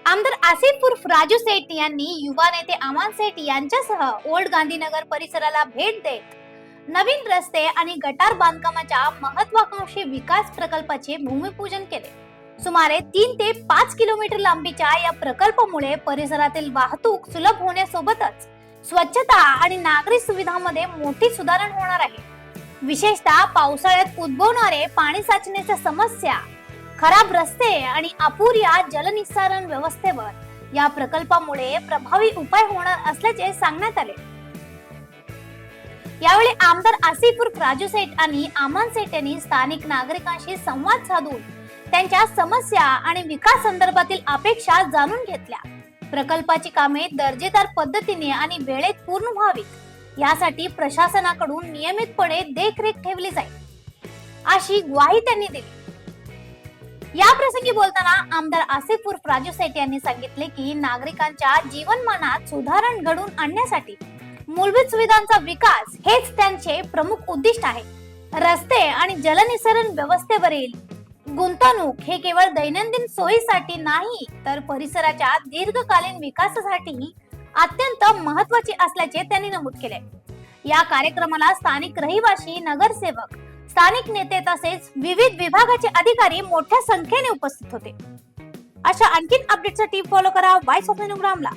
आमदार आसिफ उर्फ राजू सेठ यांनी युवा नेते अमान सेठ यांच्यासह ओल्ड गांधीनगर परिसराला भेट देत नवीन रस्ते आणि गटार बांधकामाच्या महत्वाकांक्षी विकास प्रकल्पाचे भूमिपूजन केले। सुमारे 3 ते 5 किलोमीटर लांबीच्या या प्रकल्पामुळे परिसरातील वाहतूक सुलभ होण्यासोबतच स्वच्छता आणि नागरी सुविधांमध्ये मोठी सुधारणा होणार आहे। विशेषतः पावसाळ्यात उद्भवणारे पाणी साचण्याच्या समस्या, खराब रस्ते आणि अपुऱ्या जलनिस्सारण व्यवस्थेवर या प्रकल्पामुळे प्रभावी उपाय होणार असल्याचे सांगण्यात आले। यावेळी आमदार आसिफ उर्फ राजू सेठ आणि अमान सेठ यांनी स्थानिक नागरिकांशी संवाद साधून त्यांच्या समस्या आणि विकास संदर्भातील अपेक्षा जाणून घेतल्या। प्रकल्पाची कामे दर्जेदार पद्धतीने आणि वेळेत पूर्ण व्हावीत यासाठी प्रशासनाकडून नियमितपणे देखरेख ठेवली जाईल अशी ग्वाही त्यांनी दिली। या प्रसंगी बोलताना आमदार आसिफ उर्फ राजू सेठ यांनी सांगितले की नागरिकांच्या जीवनमानात सुधारणा घडवून आणण्यासाठी मूलभूत सुविधांचा विकास हेच त्यांचे प्रमुख उद्दिष्ट आहे। रस्ते आणि जलनिस्सारण व्यवस्थेवरील गुंतवणूक हे केवळ दैनंदिन सोयीसाठी नाही तर परिसराच्या दीर्घकालीन विकासासाठी अत्यंत महत्त्वाचे असल्याचे त्यांनी नमूद केले। या कार्यक्रमाला स्थानिक रहिवासी, नगरसेवक, स्थानिक नेते तसेच विविध विभागाचे अधिकारी मोठ्या संख्येने उपस्थित होते। अशा आणखीन अपडेट्ससाठी फॉलो करा व्हॉइस ऑफ नवग्रामला।